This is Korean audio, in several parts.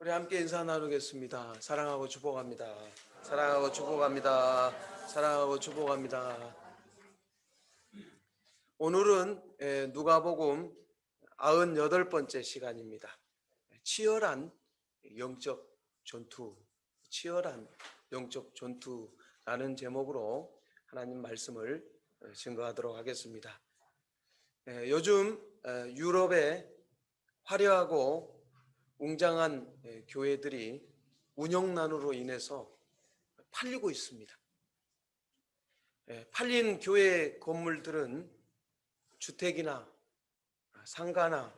우리 함께 인사 나누겠습니다. 사랑하고 축복합니다. 사랑하고 축복합니다. 사랑하고 축복합니다. 오늘은 누가복음 98번째 시간입니다. 치열한 영적 전투, 치열한 영적 전투라는 제목으로 하나님 말씀을 증거하도록 하겠습니다. 요즘 유럽의 화려하고 웅장한 교회들이 운영난으로 인해서 팔리고 있습니다. 팔린 교회 건물들은 주택이나 상가나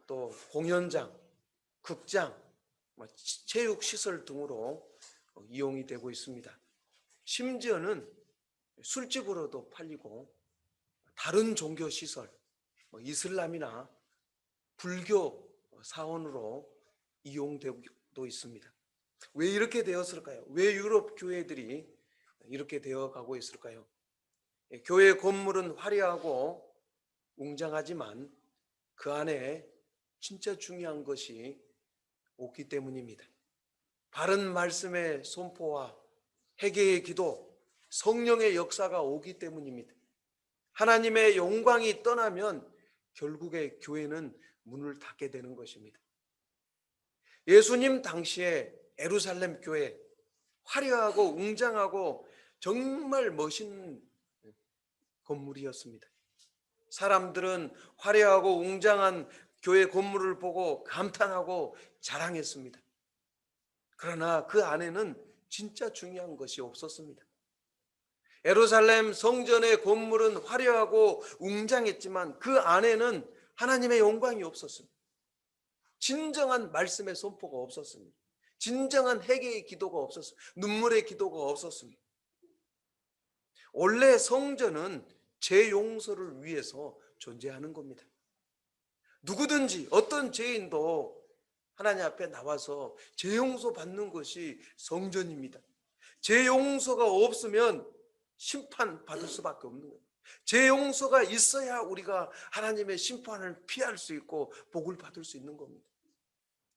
또 공연장, 극장, 체육시설 등으로 이용이 되고 있습니다. 심지어는 술집으로도 팔리고 다른 종교시설, 이슬람이나 불교 사원으로 이용되고 있습니다. 왜 이렇게 되었을까요? 왜 유럽 교회들이 이렇게 되어가고 있을까요? 교회 건물은 화려하고 웅장하지만 그 안에 진짜 중요한 것이 없기 때문입니다. 바른 말씀의 선포와 회개의 기도, 성령의 역사가 오기 때문입니다. 하나님의 영광이 떠나면 결국에 교회는 문을 닫게 되는 것입니다. 예수님 당시에 예루살렘 교회, 화려하고 웅장하고 정말 멋있는 건물이었습니다. 사람들은 화려하고 웅장한 교회 건물을 보고 감탄하고 자랑했습니다. 그러나 그 안에는 진짜 중요한 것이 없었습니다. 예루살렘 성전의 건물은 화려하고 웅장했지만 그 안에는 하나님의 영광이 없었습니다. 진정한 말씀의 선포가 없었습니다. 진정한 회개의 기도가 없었습니다. 눈물의 기도가 없었습니다. 원래 성전은 죄 용서를 위해서 존재하는 겁니다. 누구든지 어떤 죄인도 하나님 앞에 나와서 죄 용서 받는 것이 성전입니다. 죄 용서가 없으면 심판 받을 수밖에 없는 거예요. 죄 용서가 있어야 우리가 하나님의 심판을 피할 수 있고 복을 받을 수 있는 겁니다.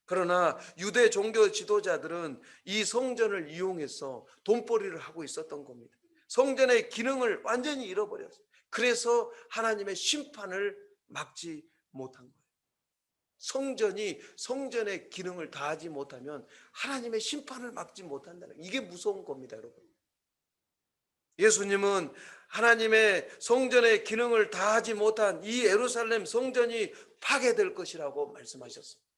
그러나 유대 종교 지도자들은 이 성전을 이용해서 돈벌이를 하고 있었던 겁니다. 성전의 기능을 완전히 잃어버렸어요. 그래서 하나님의 심판을 막지 못한 거예요. 성전이 성전의 기능을 다하지 못하면 하나님의 심판을 막지 못한다는 거예요. 이게 무서운 겁니다, 여러분. 예수님은 하나님의 성전의 기능을 다하지 못한 이 예루살렘 성전이 파괴될 것이라고 말씀하셨습니다.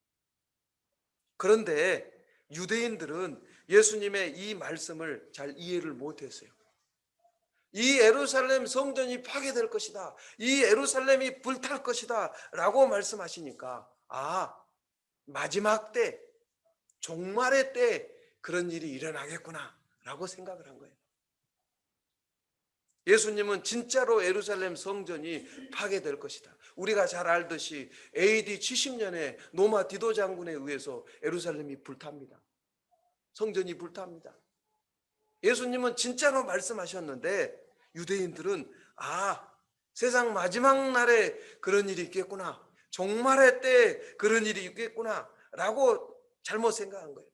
그런데 유대인들은 예수님의 이 말씀을 잘 이해를 못했어요. 이 예루살렘 성전이 파괴될 것이다, 이 예루살렘이 불탈 것이다 라고 말씀하시니까 마지막 때, 종말의 때 그런 일이 일어나겠구나 라고 생각을 한 거예요. 예수님은 진짜로 예루살렘 성전이 파괴될 것이다. 우리가 잘 알듯이 AD 70년에 노마 디도 장군에 의해서 예루살렘이 불탑니다. 성전이 불탑니다. 예수님은 진짜로 말씀하셨는데 유대인들은 세상 마지막 날에 그런 일이 있겠구나, 종말의 때 그런 일이 있겠구나 라고 잘못 생각한 거예요.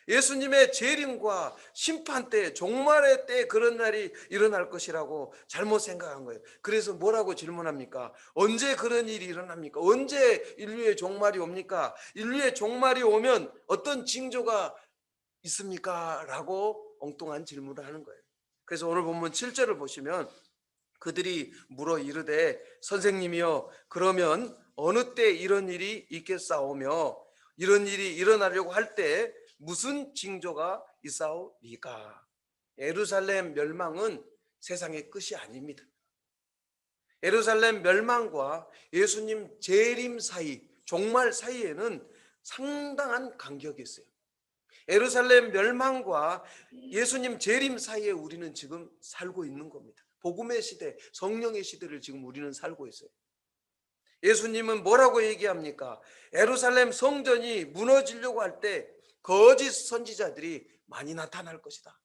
예수님의 재림과 심판 때, 종말의 때 그런 날이 일어날 것이라고 잘못 생각한 거예요. 그래서 뭐라고 질문합니까? 언제 그런 일이 일어납니까? 언제 인류의 종말이 옵니까? 인류의 종말이 오면 어떤 징조가 있습니까? 라고 엉뚱한 질문을 하는 거예요. 그래서 오늘 본문 7절을 보시면 그들이 물어 이르되 선생님이여 그러면 어느 때 이런 일이 있겠사오며 이런 일이 일어나려고 할 때 무슨 징조가 있사오리까? 예루살렘 멸망은 세상의 끝이 아닙니다. 예루살렘 멸망과 예수님 재림 사이, 종말 사이에는 상당한 간격이 있어요. 예루살렘 멸망과 예수님 재림 사이에 우리는 지금 살고 있는 겁니다. 복음의 시대, 성령의 시대를 지금 우리는 살고 있어요. 예수님은 뭐라고 얘기합니까? 예루살렘 성전이 무너지려고 할 때 거짓 선지자들이 많이 나타날 것이다.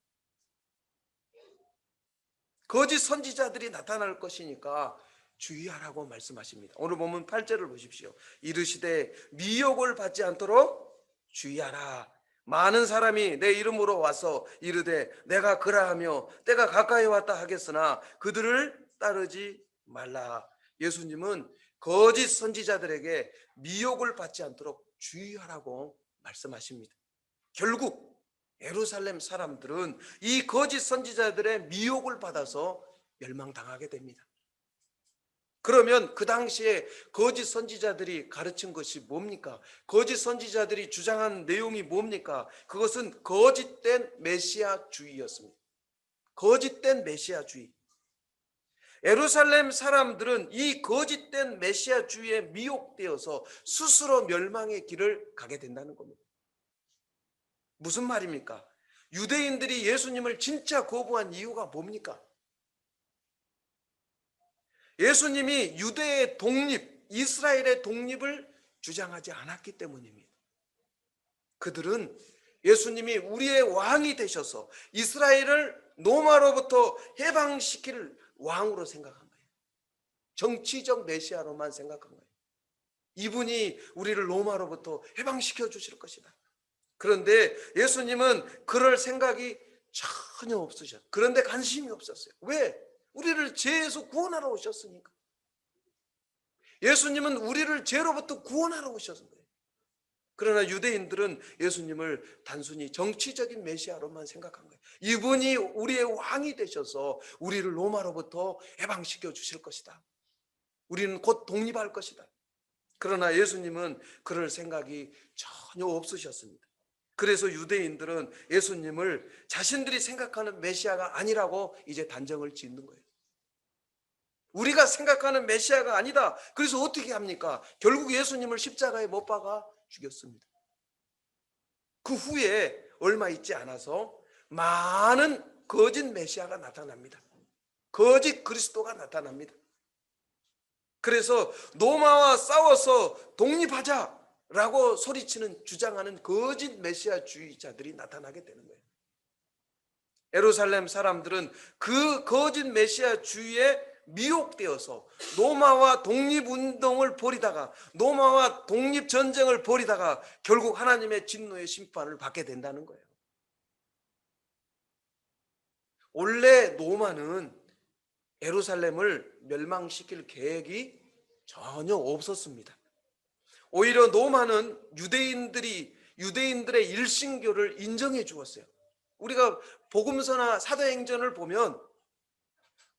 거짓 선지자들이 나타날 것이니까 주의하라고 말씀하십니다. 오늘 보면 8절을 보십시오. 이르시되 미혹을 받지 않도록 주의하라. 많은 사람이 내 이름으로 와서 이르되 내가 그라하며 때가 가까이 왔다 하겠으나 그들을 따르지 말라. 예수님은 거짓 선지자들에게 미혹을 받지 않도록 주의하라고 말씀하십니다. 결국 예루살렘 사람들은 이 거짓 선지자들의 미혹을 받아서 멸망당하게 됩니다. 그러면 그 당시에 거짓 선지자들이 가르친 것이 뭡니까? 거짓 선지자들이 주장한 내용이 뭡니까? 그것은 거짓된 메시아주의였습니다. 거짓된 메시아주의. 예루살렘 사람들은 이 거짓된 메시아주의에 미혹되어서 스스로 멸망의 길을 가게 된다는 겁니다. 무슨 말입니까? 유대인들이 예수님을 진짜 거부한 이유가 뭡니까? 예수님이 유대의 독립, 이스라엘의 독립을 주장하지 않았기 때문입니다. 그들은 예수님이 우리의 왕이 되셔서 이스라엘을 로마로부터 해방시킬 왕으로 생각한 거예요. 정치적 메시아로만 생각한 거예요. 이분이 우리를 로마로부터 해방시켜 주실 것이다. 그런데 예수님은 그럴 생각이 전혀 없으셨어요. 그런데 관심이 없었어요. 왜? 우리를 죄에서 구원하러 오셨으니까. 예수님은 우리를 죄로부터 구원하러 오셨는 거예요. 그러나 유대인들은 예수님을 단순히 정치적인 메시아로만 생각한 거예요. 이분이 우리의 왕이 되셔서 우리를 로마로부터 해방시켜 주실 것이다. 우리는 곧 독립할 것이다. 그러나 예수님은 그럴 생각이 전혀 없으셨습니다. 그래서 유대인들은 예수님을 자신들이 생각하는 메시아가 아니라고 이제 단정을 짓는 거예요. 우리가 생각하는 메시아가 아니다. 그래서 어떻게 합니까? 결국 예수님을 십자가에 못 박아 죽였습니다. 그 후에 얼마 있지 않아서 많은 거짓 메시아가 나타납니다. 거짓 그리스도가 나타납니다. 그래서 로마와 싸워서 독립하자라고 소리치는 주장하는 거짓 메시아주의자들이 나타나게 되는 거예요. 예루살렘 사람들은 그 거짓 메시아주의에 미혹되어서 로마와 독립운동을 벌이다가 로마와 독립전쟁을 벌이다가 결국 하나님의 진노의 심판을 받게 된다는 거예요. 원래 로마는 예루살렘을 멸망시킬 계획이 전혀 없었습니다. 오히려 로마는 유대인들의 일신교를 인정해 주었어요. 우리가 복음서나 사도행전을 보면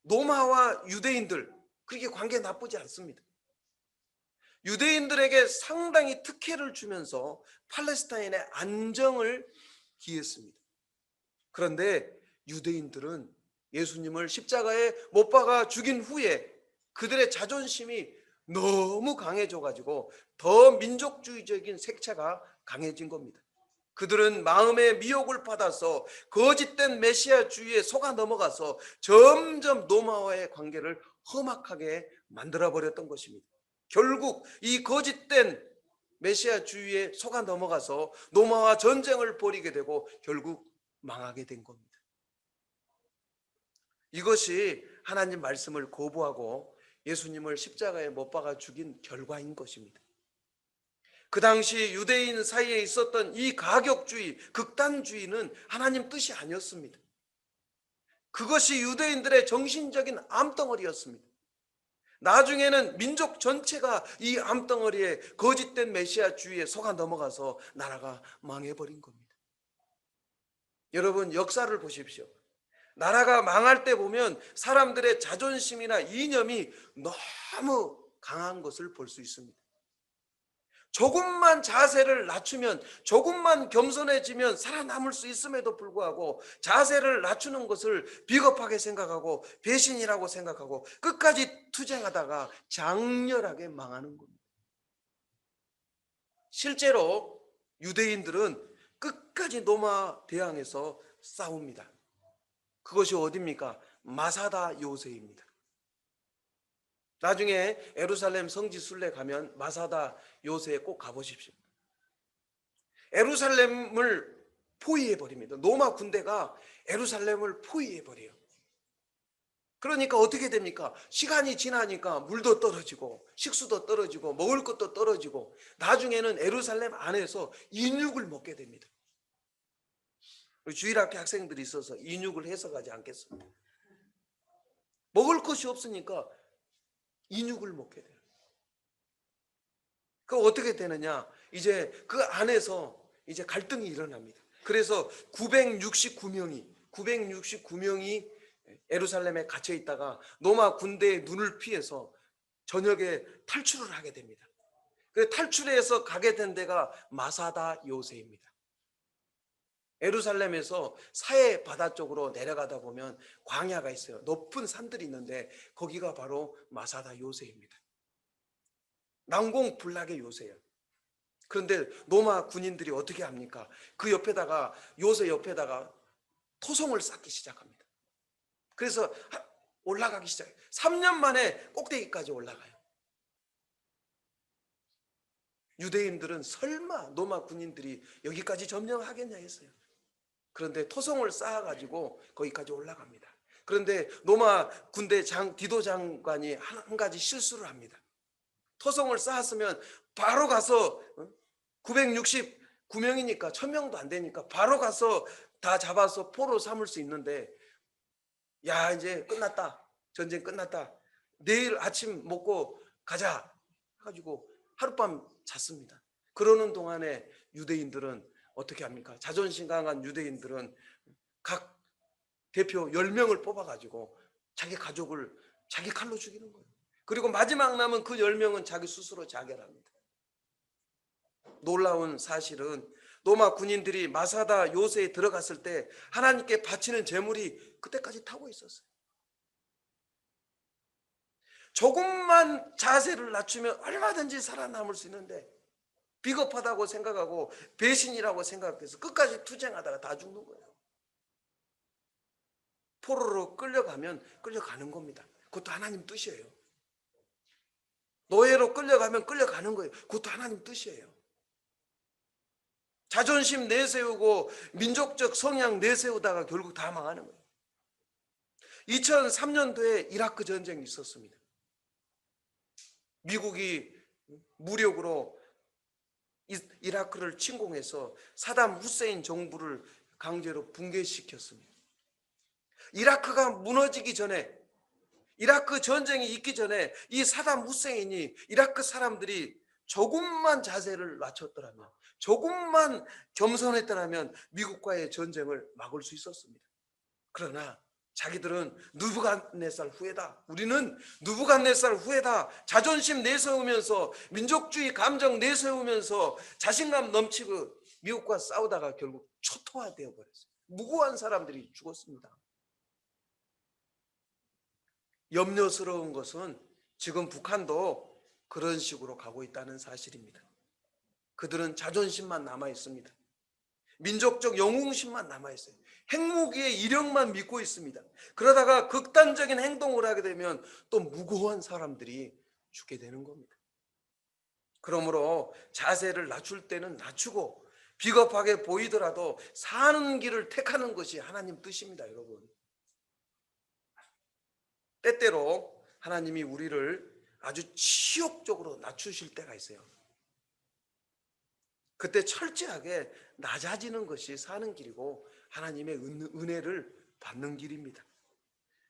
로마와 유대인들 그렇게 관계 나쁘지 않습니다. 유대인들에게 상당히 특혜를 주면서 팔레스타인의 안정을 기했습니다. 그런데 유대인들은 예수님을 십자가에 못 박아 죽인 후에 그들의 자존심이 너무 강해져가지고 더 민족주의적인 색채가 강해진 겁니다. 그들은 마음의 미혹을 받아서 거짓된 메시아주의에 속아 넘어가서 점점 로마와의 관계를 험악하게 만들어버렸던 것입니다. 결국 이 거짓된 메시아주의에 속아 넘어가서 로마와 전쟁을 벌이게 되고 결국 망하게 된 겁니다. 이것이 하나님 말씀을 거부하고 예수님을 십자가에 못 박아 죽인 결과인 것입니다. 그 당시 유대인 사이에 있었던 이 가격주의, 극단주의는 하나님 뜻이 아니었습니다. 그것이 유대인들의 정신적인 암덩어리였습니다. 나중에는 민족 전체가 이 암덩어리에 거짓된 메시아주의에 속아 넘어가서 나라가 망해버린 겁니다. 여러분 역사를 보십시오. 나라가 망할 때 보면 사람들의 자존심이나 이념이 너무 강한 것을 볼 수 있습니다. 조금만 자세를 낮추면, 조금만 겸손해지면 살아남을 수 있음에도 불구하고 자세를 낮추는 것을 비겁하게 생각하고 배신이라고 생각하고 끝까지 투쟁하다가 장렬하게 망하는 겁니다. 실제로 유대인들은 끝까지 로마 대항에서 싸웁니다. 그것이 어디입니까? 마사다 요새입니다. 나중에 예루살렘 성지 순례 가면 마사다 요새에 꼭 가보십시오. 예루살렘을 포위해버립니다. 로마 군대가 예루살렘을 포위해버려요. 그러니까 어떻게 됩니까? 시간이 지나니까 물도 떨어지고 식수도 떨어지고 먹을 것도 떨어지고 나중에는 예루살렘 안에서 인육을 먹게 됩니다. 주일학교 학생들이 있어서 인육을 해석하지 않겠습니다. 먹을 것이 없으니까 인육을 먹게 돼요. 그 어떻게 되느냐? 이제 그 안에서 이제 갈등이 일어납니다. 그래서 969명이 예루살렘에 갇혀 있다가 로마 군대의 눈을 피해서 저녁에 탈출을 하게 됩니다. 그 탈출해서 가게 된 데가 마사다 요새입니다. 예루살렘에서 사해 바다 쪽으로 내려가다 보면 광야가 있어요. 높은 산들이 있는데 거기가 바로 마사다 요새입니다. 난공불락의 요새예요. 그런데 로마 군인들이 어떻게 합니까? 그 옆에다가 요새 옆에다가 토성을 쌓기 시작합니다. 그래서 올라가기 시작해요. 3년 만에 꼭대기까지 올라가요. 유대인들은 설마 로마 군인들이 여기까지 점령하겠냐 했어요. 그런데 토성을 쌓아가지고 거기까지 올라갑니다. 그런데 로마 군대 디도 장관이 한 가지 실수를 합니다. 토성을 쌓았으면 바로 가서 969명이니까 1000명도 안 되니까 바로 가서 다 잡아서 포로 삼을 수 있는데, 야 이제 끝났다, 전쟁 끝났다, 내일 아침 먹고 가자 해가지고 하룻밤 잤습니다. 그러는 동안에 유대인들은 어떻게 합니까? 자존심 강한 유대인들은 각 대표 10명을 뽑아가지고 자기 가족을 자기 칼로 죽이는 거예요. 그리고 마지막 남은 그 10명은 자기 스스로 자결합니다. 놀라운 사실은 로마 군인들이 마사다 요새에 들어갔을 때 하나님께 바치는 제물이 그때까지 타고 있었어요. 조금만 자세를 낮추면 얼마든지 살아남을 수 있는데 비겁하다고 생각하고 배신이라고 생각해서 끝까지 투쟁하다가 다 죽는 거예요. 포로로 끌려가면 끌려가는 겁니다. 그것도 하나님 뜻이에요. 노예로 끌려가면 끌려가는 거예요. 그것도 하나님 뜻이에요. 자존심 내세우고 민족적 성향 내세우다가 결국 다 망하는 거예요. 2003년도에 이라크 전쟁이 있었습니다. 미국이 무력으로 이라크를 침공해서 사담 후세인 정부를 강제로 붕괴시켰습니다. 이라크가 무너지기 전에, 이라크 전쟁이 있기 전에 이 사담 후세인이 이라크 사람들이 조금만 자세를 낮췄더라면, 조금만 겸손했더라면 미국과의 전쟁을 막을 수 있었습니다. 그러나 자기들은 느부갓네살 후예다, 우리는 느부갓네살 후예다, 자존심 내세우면서 민족주의 감정 내세우면서 자신감 넘치고 미국과 싸우다가 결국 초토화되어 버렸어요. 무고한 사람들이 죽었습니다. 염려스러운 것은 지금 북한도 그런 식으로 가고 있다는 사실입니다. 그들은 자존심만 남아 있습니다. 민족적 영웅심만 남아 있어요. 핵무기의 이력만 믿고 있습니다. 그러다가 극단적인 행동을 하게 되면 또 무고한 사람들이 죽게 되는 겁니다. 그러므로 자세를 낮출 때는 낮추고 비겁하게 보이더라도 사는 길을 택하는 것이 하나님 뜻입니다, 여러분. 때때로 하나님이 우리를 아주 치욕적으로 낮추실 때가 있어요. 그때 철저하게 낮아지는 것이 사는 길이고 하나님의 은혜를 받는 길입니다.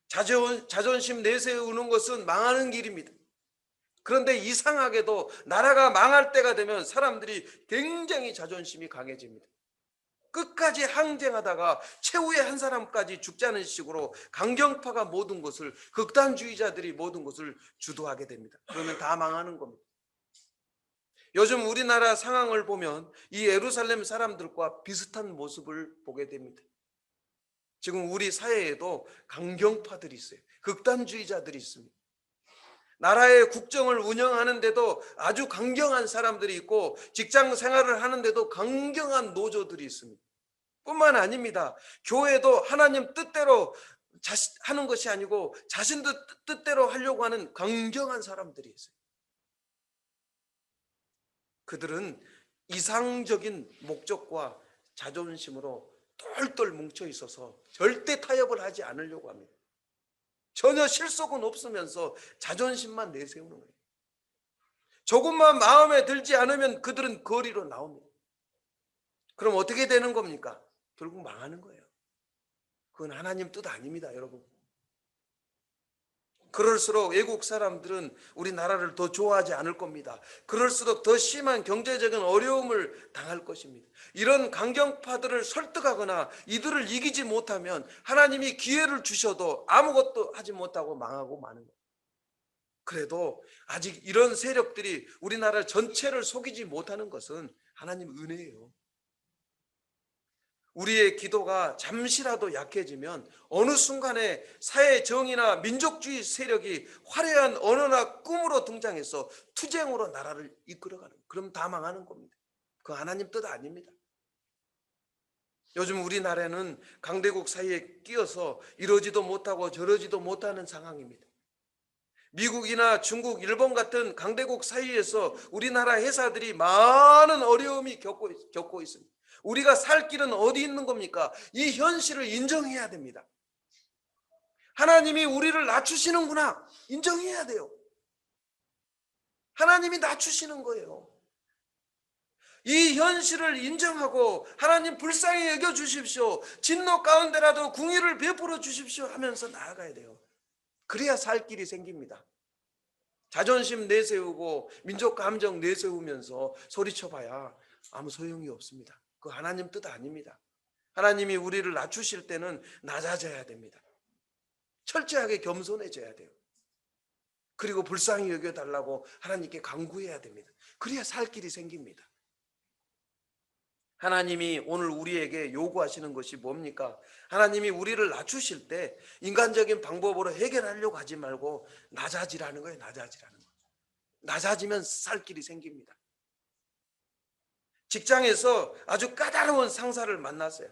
자존심 내세우는 것은 망하는 길입니다. 그런데 이상하게도 나라가 망할 때가 되면 사람들이 굉장히 자존심이 강해집니다. 끝까지 항쟁하다가 최후의 한 사람까지 죽자는 식으로 강경파가 모든 것을, 극단주의자들이 모든 것을 주도하게 됩니다. 그러면 다 망하는 겁니다. 요즘 우리나라 상황을 보면 이 예루살렘 사람들과 비슷한 모습을 보게 됩니다. 지금 우리 사회에도 강경파들이 있어요. 극단주의자들이 있습니다. 나라의 국정을 운영하는데도 아주 강경한 사람들이 있고 직장 생활을 하는데도 강경한 노조들이 있습니다. 뿐만 아닙니다. 교회도 하나님 뜻대로 하는 것이 아니고 자신들 뜻대로 하려고 하는 강경한 사람들이 있어요. 그들은 이상적인 목적과 자존심으로 똘똘 뭉쳐 있어서 절대 타협을 하지 않으려고 합니다. 전혀 실속은 없으면서 자존심만 내세우는 거예요. 조금만 마음에 들지 않으면 그들은 거리로 나옵니다. 그럼 어떻게 되는 겁니까? 결국 망하는 거예요. 그건 하나님 뜻 아닙니다, 여러분. 그럴수록 외국 사람들은 우리나라를 더 좋아하지 않을 겁니다. 그럴수록 더 심한 경제적인 어려움을 당할 것입니다. 이런 강경파들을 설득하거나 이들을 이기지 못하면 하나님이 기회를 주셔도 아무것도 하지 못하고 망하고 마는 거예요. 그래도 아직 이런 세력들이 우리나라 전체를 속이지 못하는 것은 하나님 은혜예요. 우리의 기도가 잠시라도 약해지면 어느 순간에 사회 정의나 민족주의 세력이 화려한 언어나 꿈으로 등장해서 투쟁으로 나라를 이끌어가는, 그럼 다 망하는 겁니다. 그 하나님 뜻 아닙니다. 요즘 우리나라는 강대국 사이에 끼어서 이러지도 못하고 저러지도 못하는 상황입니다. 미국이나 중국, 일본 같은 강대국 사이에서 우리나라 회사들이 많은 어려움이 겪고 있습니다. 우리가 살 길은 어디 있는 겁니까? 이 현실을 인정해야 됩니다. 하나님이 우리를 낮추시는구나, 인정해야 돼요. 하나님이 낮추시는 거예요. 이 현실을 인정하고 하나님 불쌍히 여겨주십시오, 진노 가운데라도 궁의를 베풀어 주십시오 하면서 나아가야 돼요. 그래야 살 길이 생깁니다. 자존심 내세우고 민족 감정 내세우면서 소리쳐봐야 아무 소용이 없습니다. 그 하나님 뜻 아닙니다. 하나님이 우리를 낮추실 때는 낮아져야 됩니다. 철저하게 겸손해져야 돼요. 그리고 불쌍히 여겨달라고 하나님께 간구해야 됩니다. 그래야 살 길이 생깁니다. 하나님이 오늘 우리에게 요구하시는 것이 뭡니까? 하나님이 우리를 낮추실 때 인간적인 방법으로 해결하려고 하지 말고 낮아지라는 거예요. 낮아지라는 거예요. 낮아지면 살 길이 생깁니다. 직장에서 아주 까다로운 상사를 만났어요.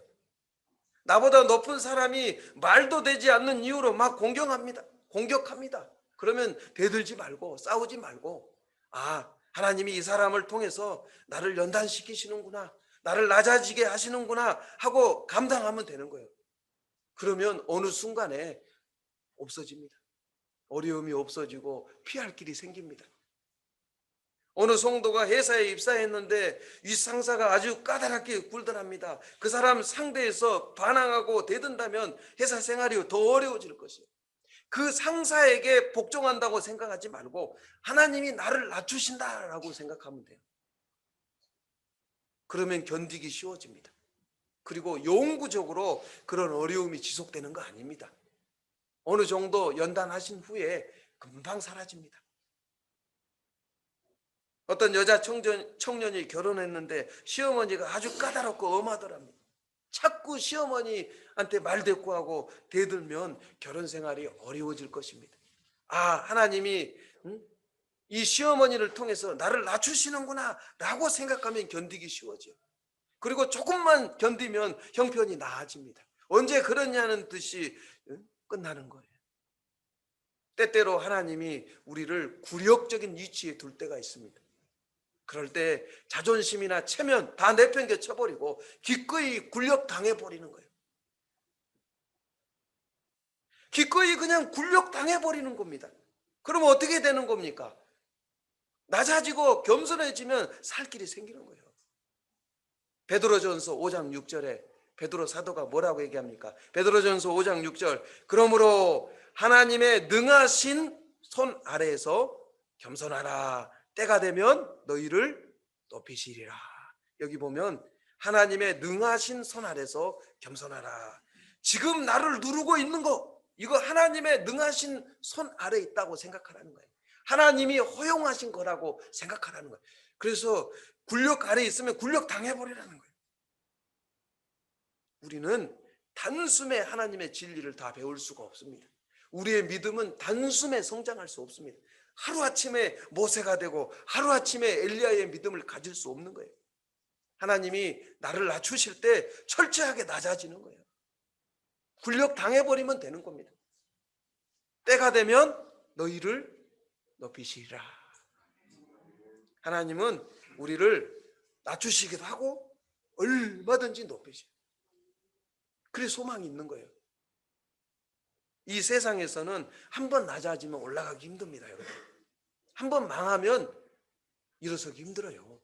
나보다 높은 사람이 말도 되지 않는 이유로 막 공격합니다. 그러면 대들지 말고 싸우지 말고, 아, 하나님이 이 사람을 통해서 나를 연단시키시는구나, 나를 낮아지게 하시는구나 하고 감당하면 되는 거예요. 그러면 어느 순간에 없어집니다. 어려움이 없어지고 피할 길이 생깁니다. 어느 성도가 회사에 입사했는데 윗상사가 아주 까다롭게 굴더랍니다. 그 사람 상대에서 반항하고 대든다면 회사 생활이 더 어려워질 것이에요. 그 상사에게 복종한다고 생각하지 말고 하나님이 나를 낮추신다라고 생각하면 돼요. 그러면 견디기 쉬워집니다. 그리고 영구적으로 그런 어려움이 지속되는 거 아닙니다. 어느 정도 연단하신 후에 금방 사라집니다. 어떤 여자 청년이 결혼했는데 시어머니가 아주 까다롭고 엄하더랍니다. 자꾸 시어머니한테 말대꾸하고 대들면 결혼 생활이 어려워질 것입니다. 아, 하나님이 이 시어머니를 통해서 나를 낮추시는구나 라고 생각하면 견디기 쉬워져요. 그리고 조금만 견디면 형편이 나아집니다. 언제 그러냐는 듯이 끝나는 거예요. 때때로 하나님이 우리를 굴욕적인 위치에 둘 때가 있습니다. 그럴 때 자존심이나 체면 다 내팽개 쳐버리고 기꺼이 굴욕 당해버리는 거예요. 기꺼이 그냥 굴욕 당해버리는 겁니다. 그러면 어떻게 되는 겁니까? 낮아지고 겸손해지면 살 길이 생기는 거예요. 베드로전서 5장 6절에 베드로 사도가 뭐라고 얘기합니까? 베드로전서 5장 6절, 그러므로 하나님의 능하신 손 아래에서 겸손하라. 때가 되면 너희를 높이시리라. 여기 보면 하나님의 능하신 손 아래서 겸손하라. 지금 나를 누르고 있는 거, 이거 하나님의 능하신 손 아래에 있다고 생각하라는 거예요. 하나님이 허용하신 거라고 생각하라는 거예요. 그래서 굴욕 아래에 있으면 굴욕 당해버리라는 거예요. 우리는 단숨에 하나님의 진리를 다 배울 수가 없습니다. 우리의 믿음은 단숨에 성장할 수 없습니다. 하루아침에 모세가 되고 하루아침에 엘리야의 믿음을 가질 수 없는 거예요. 하나님이 나를 낮추실 때 철저하게 낮아지는 거예요. 굴욕 당해버리면 되는 겁니다. 때가 되면 너희를 높이시리라. 하나님은 우리를 낮추시기도 하고 얼마든지 높이시죠. 그래 소망이 있는 거예요. 이 세상에서는 한 번 낮아지면 올라가기 힘듭니다, 여러분. 한 번 망하면 일어서기 힘들어요.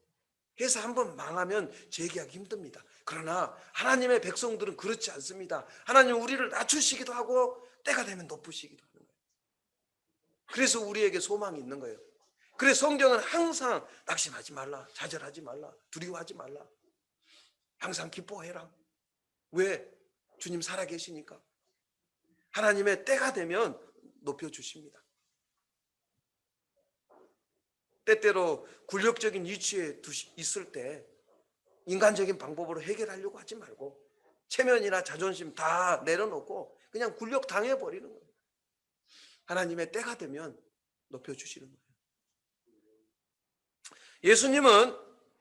회사 한 번 망하면 재기하기 힘듭니다. 그러나 하나님의 백성들은 그렇지 않습니다. 하나님 우리를 낮추시기도 하고 때가 되면 높으시기도 하는 거예요. 그래서 우리에게 소망이 있는 거예요. 그래서 성경은 항상 낙심하지 말라, 좌절하지 말라, 두려워하지 말라. 항상 기뻐해라. 왜? 주님 살아계시니까. 하나님의 때가 되면 높여주십니다. 때때로 굴욕적인 위치에 있을 때 인간적인 방법으로 해결하려고 하지 말고 체면이나 자존심 다 내려놓고 그냥 굴욕 당해버리는 거예요. 하나님의 때가 되면 높여주시는 거예요. 예수님은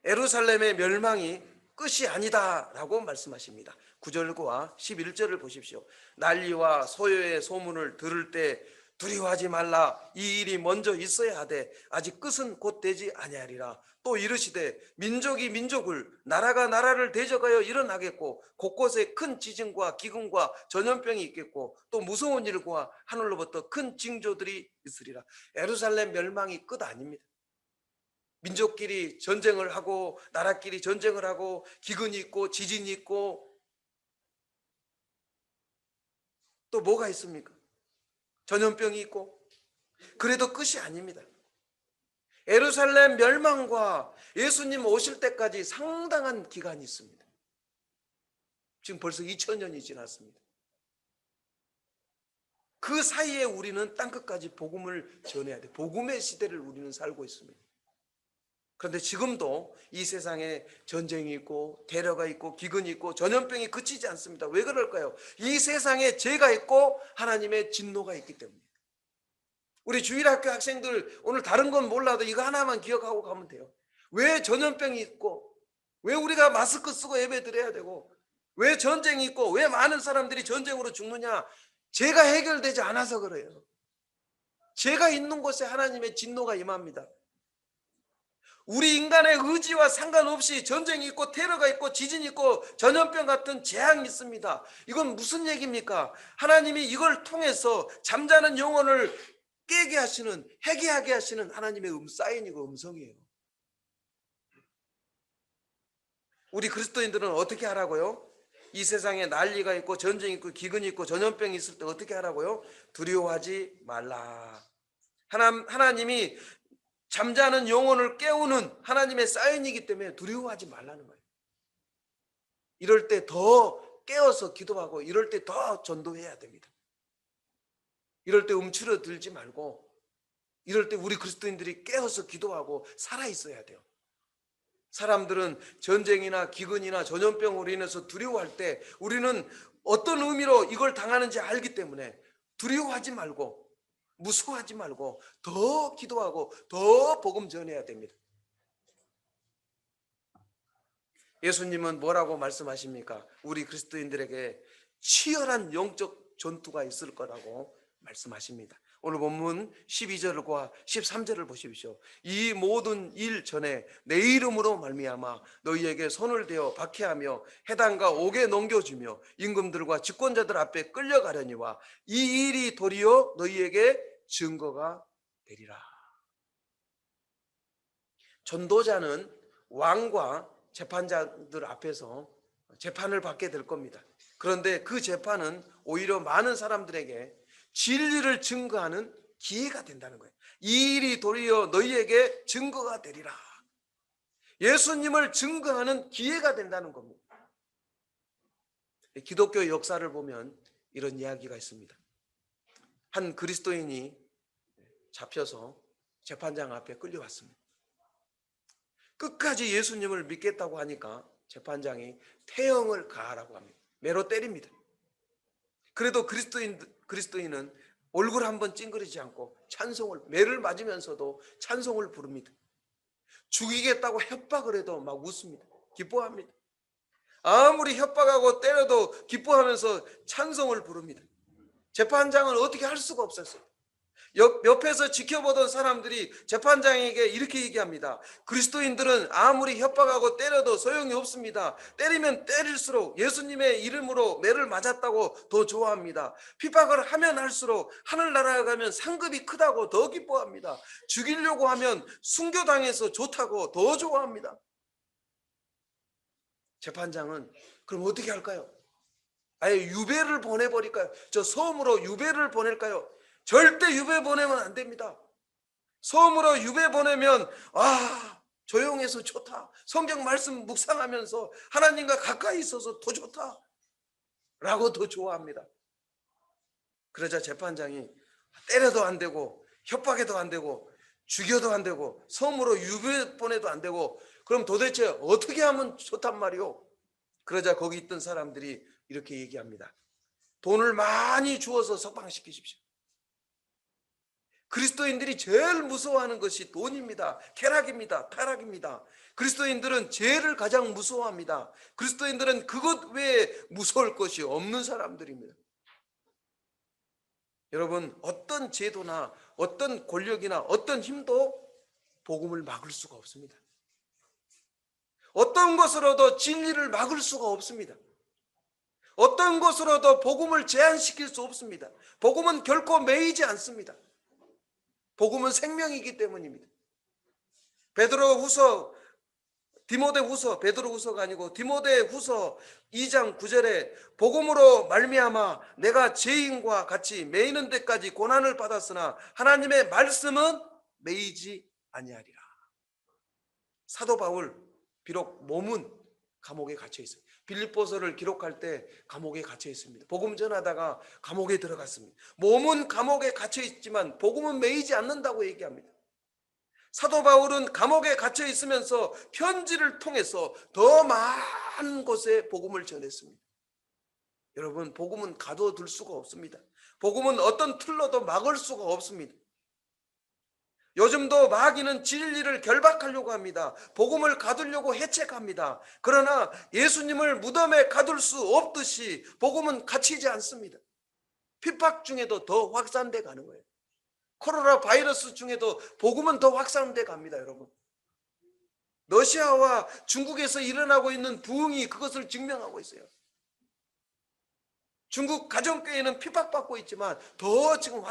예루살렘의 멸망이 끝이 아니다라고 말씀하십니다. 9절과 11절을 보십시오. 난리와 소요의 소문을 들을 때 두려워하지 말라. 이 일이 먼저 있어야 하되 아직 끝은 곧 되지 아니하리라. 또 이르시되 민족이 민족을 나라가 나라를 대적하여 일어나겠고 곳곳에 큰 지진과 기근과 전염병이 있겠고 또 무서운 일과 하늘로부터 큰 징조들이 있으리라. 예루살렘 멸망이 끝 아닙니다. 민족끼리 전쟁을 하고 나라끼리 전쟁을 하고 기근이 있고 지진이 있고 또 뭐가 있습니까? 전염병이 있고. 그래도 끝이 아닙니다. 예루살렘 멸망과 예수님 오실 때까지 상당한 기간이 있습니다. 지금 벌써 2000년이 지났습니다. 그 사이에 우리는 땅끝까지 복음을 전해야 돼. 복음의 시대를 우리는 살고 있습니다. 그런데 지금도 이 세상에 전쟁이 있고 테러가 있고 기근이 있고 전염병이 그치지 않습니다. 왜 그럴까요? 이 세상에 죄가 있고 하나님의 진노가 있기 때문에. 우리 주일학교 학생들 오늘 다른 건 몰라도 이거 하나만 기억하고 가면 돼요. 왜 전염병이 있고 왜 우리가 마스크 쓰고 예배 드려야 되고 왜 전쟁이 있고 왜 많은 사람들이 전쟁으로 죽느냐? 죄가 해결되지 않아서 그래요. 죄가 있는 곳에 하나님의 진노가 임합니다. 우리 인간의 의지와 상관없이 전쟁이 있고 테러가 있고 지진이 있고 전염병 같은 재앙이 있습니다. 이건 무슨 얘기입니까? 하나님이 이걸 통해서 잠자는 영혼을 깨게 하시는, 해계하게 하시는 하나님의 사인이고 음성이에요. 우리 그리스도인들은 어떻게 하라고요? 이 세상에 난리가 있고 전쟁이 있고 기근이 있고 전염병이 있을 때 어떻게 하라고요? 두려워하지 말라. 하나님이 잠자는 영혼을 깨우는 하나님의 사인이기 때문에 두려워하지 말라는 거예요. 이럴 때 더 깨어서 기도하고 이럴 때 더 전도해야 됩니다. 이럴 때 움츠러들지 말고 이럴 때 우리 그리스도인들이 깨어서 기도하고 살아있어야 돼요. 사람들은 전쟁이나 기근이나 전염병으로 인해서 두려워할 때 우리는 어떤 의미로 이걸 당하는지 알기 때문에 두려워하지 말고 무서워하지 말고 더 기도하고 더 복음 전해야 됩니다. 예수님은 뭐라고 말씀하십니까? 우리 그리스도인들에게 치열한 영적 전투가 있을 거라고 말씀하십니다. 오늘 본문 12절과 13절을 보십시오. 이 모든 일 전에 내 이름으로 말미암아 너희에게 손을 대어 박해하며 해당과 옥에 넘겨주며 임금들과 집권자들 앞에 끌려가려니와 이 일이 도리어 너희에게 증거가 되리라. 전도자는 왕과 재판자들 앞에서 재판을 받게 될 겁니다. 그런데 그 재판은 오히려 많은 사람들에게 진리를 증거하는 기회가 된다는 거예요. 이 일이 도리어 너희에게 증거가 되리라. 예수님을 증거하는 기회가 된다는 겁니다. 기독교 역사를 보면 이런 이야기가 있습니다. 한 그리스도인이 잡혀서 재판장 앞에 끌려왔습니다. 끝까지 예수님을 믿겠다고 하니까 재판장이 태형을 가하라고 합니다. 매로 때립니다. 그래도 그리스도인은 얼굴 한번 찡그리지 않고 찬송을, 매를 맞으면서도 찬송을 부릅니다. 죽이겠다고 협박을 해도 막 웃습니다. 기뻐합니다. 아무리 협박하고 때려도 기뻐하면서 찬송을 부릅니다. 재판장은 어떻게 할 수가 없었어요. 옆에서 지켜보던 사람들이 재판장에게 이렇게 얘기합니다. 그리스도인들은 아무리 협박하고 때려도 소용이 없습니다. 때리면 때릴수록 예수님의 이름으로 매를 맞았다고 더 좋아합니다. 핍박을 하면 할수록 하늘나라에 가면 상급이 크다고 더 기뻐합니다. 죽이려고 하면 순교당해서 좋다고 더 좋아합니다. 재판장은 그럼 어떻게 할까요? 아예 유배를 보내버릴까요? 저 섬으로 유배를 보낼까요? 절대 유배 보내면 안 됩니다. 섬으로 유배 보내면 조용해서 좋다. 성경 말씀 묵상하면서 하나님과 가까이 있어서 더 좋다 라고 더 좋아합니다. 그러자 재판장이 때려도 안 되고 협박해도 안 되고 죽여도 안 되고 섬으로 유배 보내도 안 되고 그럼 도대체 어떻게 하면 좋단 말이오? 그러자 거기 있던 사람들이 이렇게 얘기합니다. 돈을 많이 주어서 석방시키십시오. 그리스도인들이 제일 무서워하는 것이 돈입니다. 쾌락입니다. 타락입니다. 그리스도인들은 죄를 가장 무서워합니다. 그리스도인들은 그것 외에 무서울 것이 없는 사람들입니다. 여러분, 어떤 제도나 어떤 권력이나 어떤 힘도 복음을 막을 수가 없습니다. 어떤 것으로도 진리를 막을 수가 없습니다. 어떤 것으로도 복음을 제한시킬 수 없습니다. 복음은 결코 매이지 않습니다. 복음은 생명이기 때문입니다. 베드로후서가 아니고 디모데후서 2장 9절에 복음으로 말미암아 내가 죄인과 같이 매이는 데까지 고난을 받았으나 하나님의 말씀은 매이지 아니하리라. 사도 바울 비록 몸은 감옥에 갇혀 있어요. 빌립보서를 기록할 때 감옥에 갇혀 있습니다. 복음 전하다가 감옥에 들어갔습니다. 몸은 감옥에 갇혀 있지만 복음은 매이지 않는다고 얘기합니다. 사도 바울은 감옥에 갇혀 있으면서 편지를 통해서 더 많은 곳에 복음을 전했습니다. 여러분, 복음은 가둬둘 수가 없습니다. 복음은 어떤 틀로도 막을 수가 없습니다. 요즘도 마귀는 진리를 결박하려고 합니다. 복음을 가두려고 해책합니다. 그러나 예수님을 무덤에 가둘 수 없듯이 복음은 갇히지 않습니다. 핍박 중에도 더 확산돼 가는 거예요. 코로나 바이러스 중에도 복음은 더 확산돼 갑니다, 여러분. 러시아와 중국에서 일어나고 있는 부흥이 그것을 증명하고 있어요. 중국 가정교회는 핍박받고 있지만 더 지금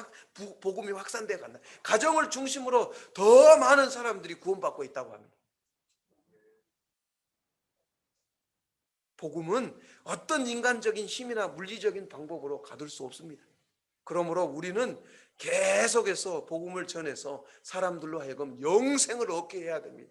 복음이 확산돼 간다. 가정을 중심으로 더 많은 사람들이 구원받고 있다고 합니다. 복음은 어떤 인간적인 힘이나 물리적인 방법으로 가둘 수 없습니다. 그러므로 우리는 계속해서 복음을 전해서 사람들로 하여금 영생을 얻게 해야 됩니다.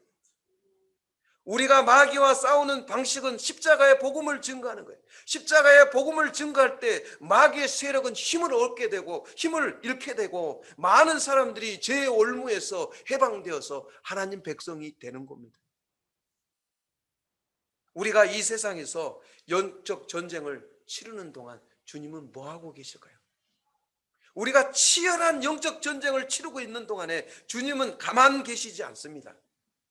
우리가 마귀와 싸우는 방식은 십자가의 복음을 증거하는 거예요. 십자가의 복음을 증거할 때 마귀의 세력은 힘을 얻게 되고 힘을 잃게 되고 많은 사람들이 죄의 올무에서 해방되어서 하나님 백성이 되는 겁니다. 우리가 이 세상에서 영적 전쟁을 치르는 동안 주님은 뭐 하고 계실까요? 우리가 치열한 영적 전쟁을 치르고 있는 동안에 주님은 가만 계시지 않습니다.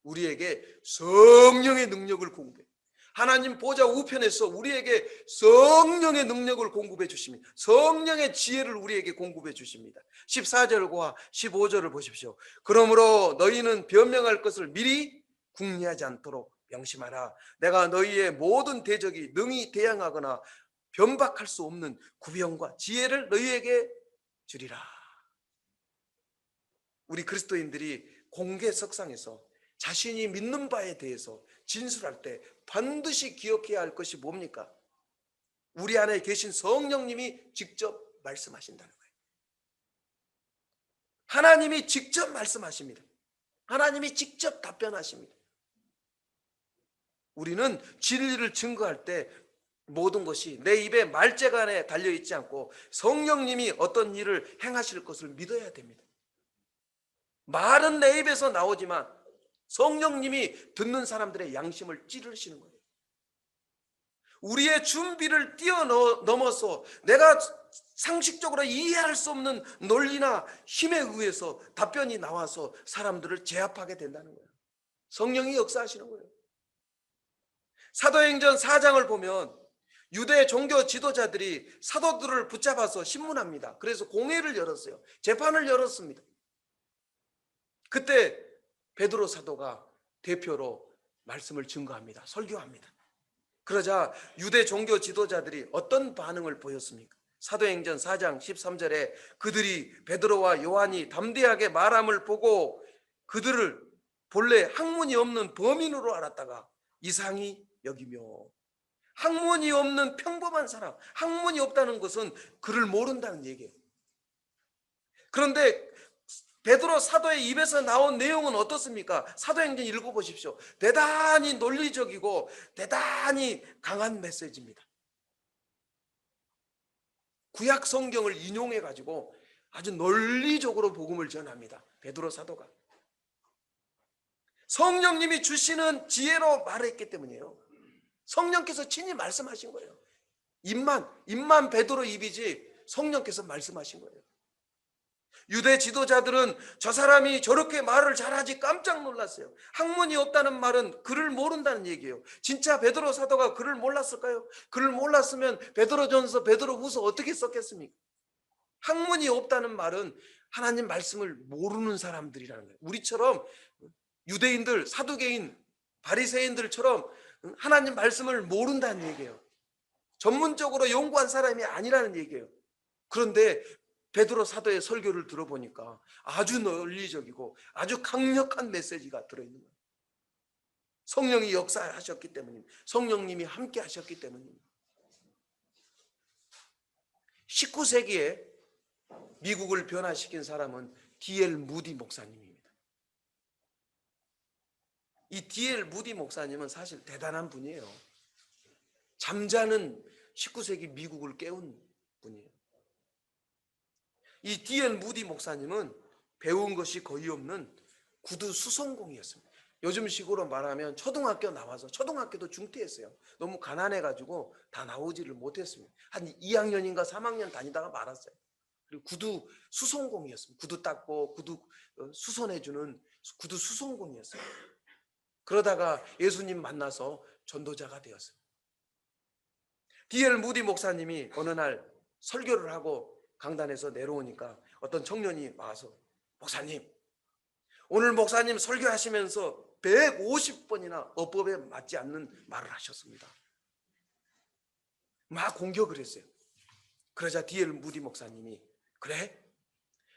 우리에게 성령의 능력을 공급해. 하나님 보좌 우편에서 우리에게 성령의 능력을 공급해 주십니다. 성령의 지혜를 우리에게 공급해 주십니다. 14절과 15절을 보십시오. 그러므로 너희는 변명할 것을 미리 궁리하지 않도록 명심하라. 내가 너희의 모든 대적이 능히 대항하거나 변박할 수 없는 구병과 지혜를 너희에게 주리라. 우리 그리스도인들이 공개석상에서 자신이 믿는 바에 대해서 진술할 때 반드시 기억해야 할 것이 뭡니까? 우리 안에 계신 성령님이 직접 말씀하신다는 거예요. 하나님이 직접 말씀하십니다. 하나님이 직접 답변하십니다. 우리는 진리를 증거할 때 모든 것이 내 입에 말재간에 달려있지 않고 성령님이 어떤 일을 행하실 것을 믿어야 됩니다. 말은 내 입에서 나오지만 성령님이 듣는 사람들의 양심을 찌르시는 거예요. 우리의 준비를 뛰어넘어서 내가 상식적으로 이해할 수 없는 논리나 힘에 의해서 답변이 나와서 사람들을 제압하게 된다는 거예요. 성령이 역사하시는 거예요. 사도행전 4장을 보면 유대 종교 지도자들이 사도들을 붙잡아서 신문합니다. 그래서 공회를 열었어요. 재판을 열었습니다. 그때 베드로 사도가 대표로 말씀을 증거합니다. 설교합니다. 그러자 유대 종교 지도자들이 어떤 반응을 보였습니까? 사도행전 4장 13절에 그들이 베드로와 요한이 담대하게 말함을 보고 그들을 본래 학문이 없는 범인으로 알았다가 이상히 여기며, 학문이 없는 평범한 사람, 학문이 없다는 것은 그를 모른다는 얘기예요. 그런데 베드로 사도의 입에서 나온 내용은 어떻습니까? 사도행전 읽어보십시오. 대단히 논리적이고 대단히 강한 메시지입니다. 구약 성경을 인용해 가지고 아주 논리적으로 복음을 전합니다. 베드로 사도가 성령님이 주시는 지혜로 말했기 때문이에요. 성령께서 친히 말씀하신 거예요. 입만 베드로 입이지 성령께서 말씀하신 거예요. 유대 지도자들은 저 사람이 저렇게 말을 잘하지 깜짝 놀랐어요. 학문이 없다는 말은 글을 모른다는 얘기예요. 진짜 베드로 사도가 글을 몰랐을까요? 글을 몰랐으면 베드로전서, 베드로후서 어떻게 썼겠습니까? 학문이 없다는 말은 하나님 말씀을 모르는 사람들이라는 거예요. 우리처럼 유대인들, 사두개인, 바리새인들처럼 하나님 말씀을 모른다는 얘기예요. 전문적으로 연구한 사람이 아니라는 얘기예요. 그런데 베드로 사도의 설교를 들어보니까 아주 논리적이고 아주 강력한 메시지가 들어있는 거예요. 성령이 역사하셨기 때문입니다. 성령님이 함께 하셨기 때문입니다. 19세기에 미국을 변화시킨 사람은 D.L. 무디 목사님입니다. 이 D.L. 무디 목사님은 사실 대단한 분이에요. 잠자는 19세기 미국을 깨운 분이에요. 이 D.L. 무디 목사님은 배운 것이 거의 없는 구두 수송공이었습니다. 요즘식으로 말하면 초등학교 나와서, 초등학교도 중퇴했어요. 너무 가난해가지고 다 나오지를 못했습니다. 한 2학년인가 3학년 다니다가 말았어요. 그리고 구두 수송공이었습니다. 구두 닦고 구두 수선해주는 구두 수송공이었어요. 그러다가 예수님 만나서 전도자가 되었어요. D.L. 무디 목사님이 어느 날 설교를 하고 강단에서 내려오니까 어떤 청년이 와서, 목사님, 오늘 목사님 설교하시면서 150번이나 어법에 맞지 않는 말을 하셨습니다. 막 공격을 했어요. 그러자 D.L. 무디 목사님이, 그래?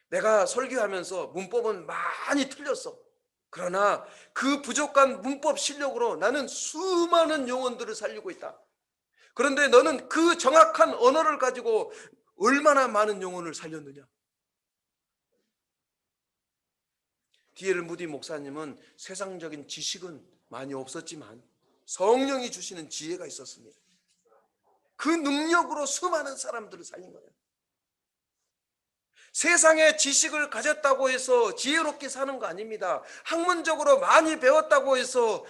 내가 설교하면서 문법은 많이 틀렸어. 그러나 그 부족한 문법 실력으로 나는 수많은 영혼들을 살리고 있다. 그런데 너는 그 정확한 언어를 가지고 얼마나 많은 영혼을 살렸느냐? D.L. 무디 목사님은 세상적인 지식은 많이 없었지만 성령이 주시는 지혜가 있었습니다. 그 능력으로 수많은 사람들을 살린 거예요. 세상의 지식을 가졌다고 해서 지혜롭게 사는 거 아닙니다. 학문적으로 많이 배웠다고 해서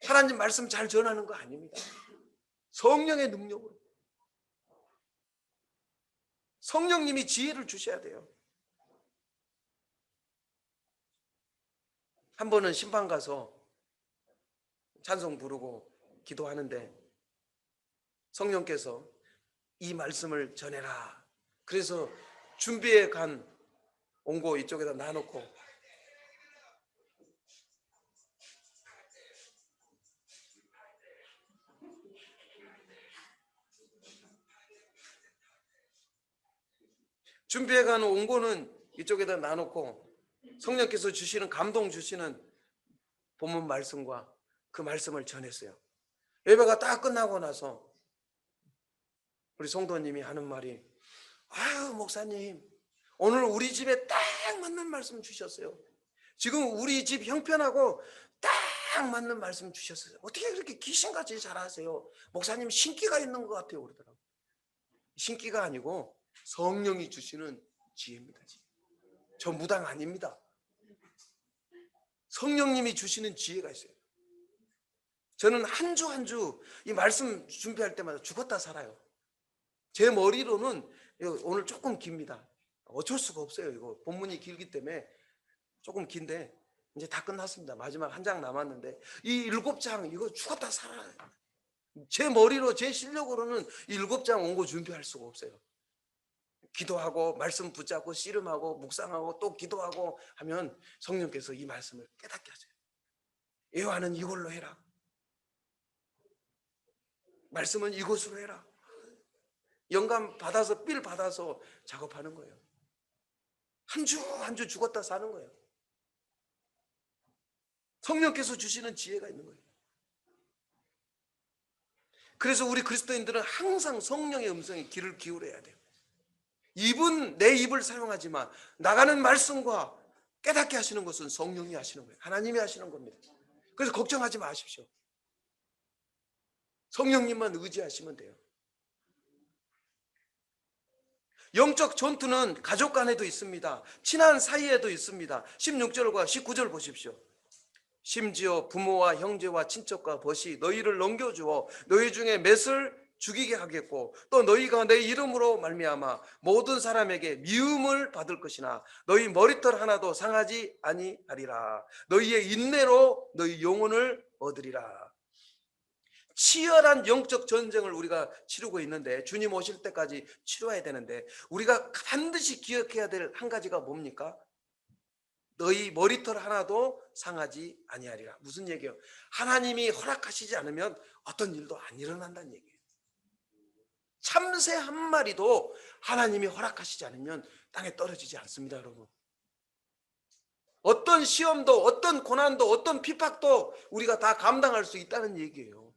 하나님 말씀 잘 전하는 거 아닙니다. 성령의 능력으로. 성령님이 지혜를 주셔야 돼요. 한 번은 심판 가서 찬송 부르고 기도하는데 성령께서 이 말씀을 전해라. 그래서 준비해 간 옹고 이쪽에다 놔놓고 준비해 간 옹고는 이쪽에다 놔놓고 성령께서 주시는, 감동 주시는 본문 말씀과 그 말씀을 전했어요. 예배가 딱 끝나고 나서 우리 성도님이 하는 말이, 아유 목사님, 오늘 우리 집에 딱 맞는 말씀 주셨어요. 지금 우리 집 형편하고 딱 맞는 말씀 주셨어요. 어떻게 그렇게 귀신같이 잘하세요? 목사님 신기가 있는 것 같아요. 그러더라고요. 신기가 아니고 성령이 주시는 지혜입니다. 저 무당 아닙니다. 성령님이 주시는 지혜가 있어요. 저는 한 주 한 주 이 말씀 준비할 때마다 죽었다 살아요. 제 머리로는 오늘 조금 깁니다. 어쩔 수가 없어요. 이거 본문이 길기 때문에 조금 긴데 이제 다 끝났습니다. 마지막 한 장 남았는데 이 7장 이거 죽었다 살아요. 제 머리로 제 실력으로는 7장 원고 준비할 수가 없어요. 기도하고 말씀 붙잡고 씨름하고 묵상하고 또 기도하고 하면 성령께서 이 말씀을 깨닫게 하세요. 예화는 이걸로 해라. 말씀은 이것으로 해라. 영감 받아서 필 받아서 작업하는 거예요. 한 주 한 주 죽었다 사는 거예요. 성령께서 주시는 지혜가 있는 거예요. 그래서 우리 그리스도인들은 항상 성령의 음성에 귀를 기울여야 돼요. 내 입을 사용하지만 나가는 말씀과 깨닫게 하시는 것은 성령이 하시는 거예요. 하나님이 하시는 겁니다. 그래서 걱정하지 마십시오. 성령님만 의지하시면 돼요. 영적 전투는 가족 간에도 있습니다. 친한 사이에도 있습니다. 16절과 19절 보십시오. 심지어 부모와 형제와 친척과 벗이 너희를 넘겨주어 너희 중에 맷을 죽이게 하겠고 또 너희가 내 이름으로 말미암아 모든 사람에게 미움을 받을 것이나 너희 머리털 하나도 상하지 아니하리라. 너희의 인내로 너희 영혼을 얻으리라. 치열한 영적 전쟁을 우리가 치르고 있는데 주님 오실 때까지 치러야 되는데 우리가 반드시 기억해야 될 한 가지가 뭡니까? 너희 머리털 하나도 상하지 아니하리라. 무슨 얘기예요? 하나님이 허락하시지 않으면 어떤 일도 안 일어난다는 얘기예요. 참새 한 마리도 하나님이 허락하시지 않으면 땅에 떨어지지 않습니다, 여러분. 어떤 시험도 어떤 고난도 어떤 핍박도 우리가 다 감당할 수 있다는 얘기예요.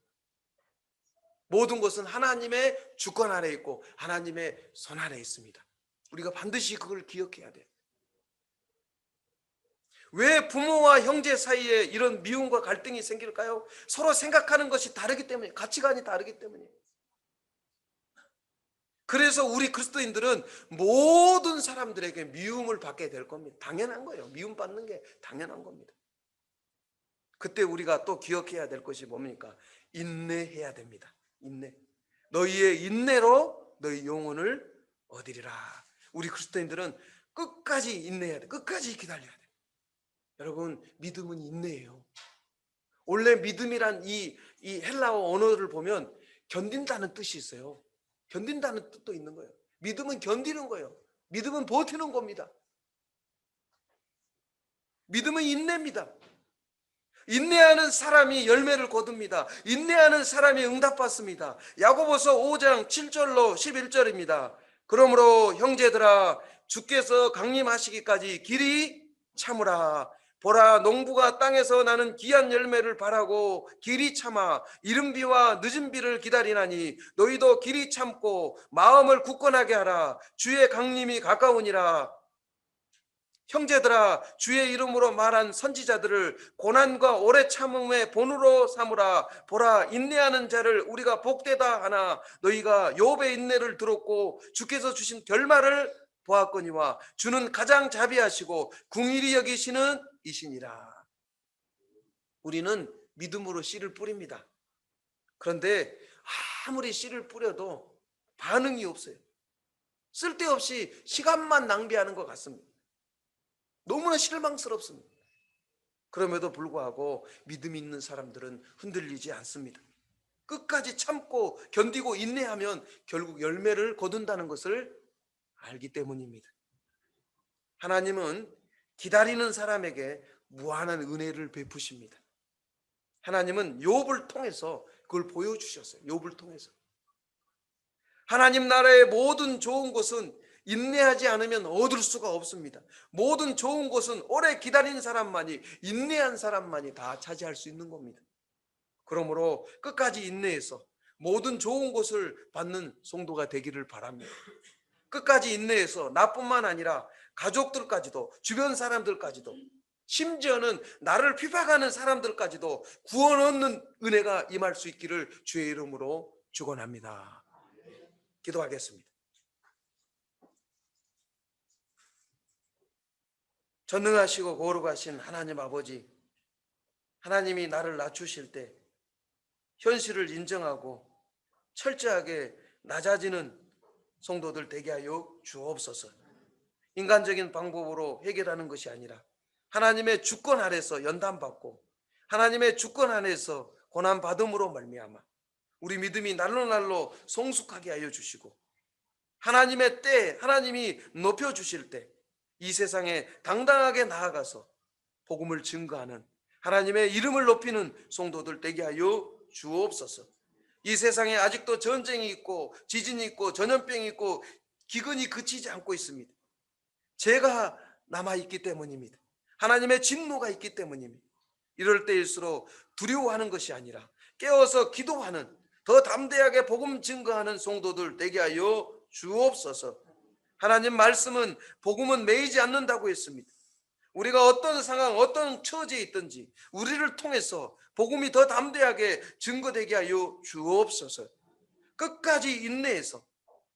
모든 것은 하나님의 주권 아래 있고 하나님의 손 아래 있습니다. 우리가 반드시 그걸 기억해야 돼요. 왜 부모와 형제 사이에 이런 미움과 갈등이 생길까요? 서로 생각하는 것이 다르기 때문에, 가치관이 다르기 때문이에요. 그래서 우리 그리스도인들은 모든 사람들에게 미움을 받게 될 겁니다. 당연한 거예요. 미움받는 게 당연한 겁니다. 그때 우리가 또 기억해야 될 것이 뭡니까? 인내해야 됩니다. 인내. 너희의 인내로 너희 영혼을 얻으리라. 우리 그리스도인들은 끝까지 인내해야 돼. 끝까지 기다려야 돼. 여러분, 믿음은 인내예요. 원래 믿음이란 이 헬라어 언어를 보면 견딘다는 뜻이 있어요. 견딘다는 뜻도 있는 거예요. 믿음은 견디는 거예요. 믿음은 버티는 겁니다. 믿음은 인내입니다. 인내하는 사람이 열매를 거둡니다. 인내하는 사람이 응답받습니다. 야고보서 5장 7절로 11절입니다. 그러므로 형제들아 주께서 강림하시기까지 길이 참으라. 보라, 농부가 땅에서 나는 귀한 열매를 바라고 길이 참아 이른 비와 늦은 비를 기다리나니 너희도 길이 참고 마음을 굳건하게 하라. 주의 강림이 가까우니라. 형제들아 주의 이름으로 말한 선지자들을 고난과 오래 참음의 본으로 삼으라. 보라, 인내하는 자를 우리가 복되다 하나 너희가 욥의 인내를 들었고 주께서 주신 결말을 보았거니와 주는 가장 자비하시고 궁일이 여기시는 이시니라. 우리는 믿음으로 씨를 뿌립니다. 그런데 아무리 씨를 뿌려도 반응이 없어요. 쓸데없이 시간만 낭비하는 것 같습니다. 너무나 실망스럽습니다. 그럼에도 불구하고 믿음 있는 사람들은 흔들리지 않습니다. 끝까지 참고 견디고 인내하면 결국 열매를 거둔다는 것을 알기 때문입니다. 하나님은 기다리는 사람에게 무한한 은혜를 베푸십니다. 하나님은 욥을 통해서 그걸 보여주셨어요. 욥을 통해서. 하나님 나라의 모든 좋은 것은 인내하지 않으면 얻을 수가 없습니다. 모든 좋은 것은 오래 기다린 사람만이, 인내한 사람만이 다 차지할 수 있는 겁니다. 그러므로 끝까지 인내해서 모든 좋은 것을 받는 성도가 되기를 바랍니다. 끝까지 인내해서 나뿐만 아니라 가족들까지도, 주변 사람들까지도, 심지어는 나를 핍박하는 사람들까지도 구원 얻는 은혜가 임할 수 있기를 주의 이름으로 축원합니다. 기도하겠습니다. 전능하시고 거룩하신 하나님 아버지, 하나님이 나를 낮추실 때 현실을 인정하고 철저하게 낮아지는 성도들 되게 하여 주옵소서. 인간적인 방법으로 해결하는 것이 아니라 하나님의 주권 아래서 연단받고 하나님의 주권 안에서 고난받음으로 말미암아 우리 믿음이 날로 성숙하게 하여 주시고 하나님의 때 하나님이 높여주실 때 이 세상에 당당하게 나아가서 복음을 증거하는 하나님의 이름을 높이는 성도들 되게 하여 주옵소서. 이 세상에 아직도 전쟁이 있고 지진이 있고 전염병이 있고 기근이 그치지 않고 있습니다. 죄가 남아있기 때문입니다. 하나님의 진노가 있기 때문입니다. 이럴 때일수록 두려워하는 것이 아니라 깨어서 기도하는 더 담대하게 복음 증거하는 성도들 되게 하여 주옵소서. 하나님 말씀은 복음은 매이지 않는다고 했습니다. 우리가 어떤 상황 어떤 처지에 있든지 우리를 통해서 복음이 더 담대하게 증거되게 하여 주옵소서. 끝까지 인내해서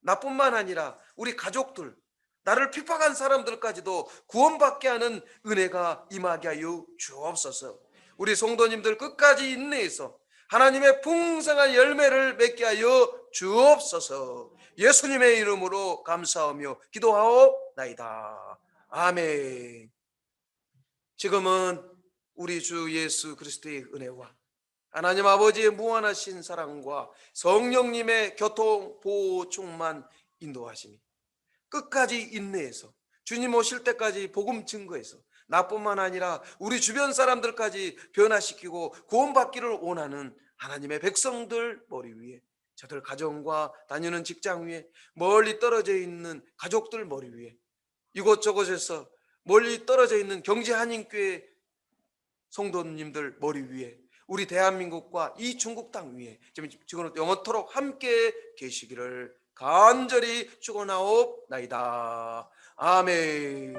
나뿐만 아니라 우리 가족들 나를 핍박한 사람들까지도 구원받게 하는 은혜가 임하게 하여 주옵소서. 우리 성도님들 끝까지 인내해서 하나님의 풍성한 열매를 맺게 하여 주옵소서. 예수님의 이름으로 감사하며 기도하옵나이다. 아멘. 지금은 우리 주 예수 그리스도의 은혜와 하나님 아버지의 무한하신 사랑과 성령님의 교통 보호 충만 인도하심이 끝까지 인내해서 주님 오실 때까지 복음 증거해서 나뿐만 아니라 우리 주변 사람들까지 변화시키고 구원받기를 원하는 하나님의 백성들 머리 위에, 저들 가정과 다니는 직장 위에, 멀리 떨어져 있는 가족들 머리 위에, 이곳저곳에서 멀리 떨어져 있는 경제 한인교회 성도님들 머리 위에, 우리 대한민국과 이 중국 땅 위에 지금 영원토록 함께 계시기를 간절히 축원하옵나이다. 아멘.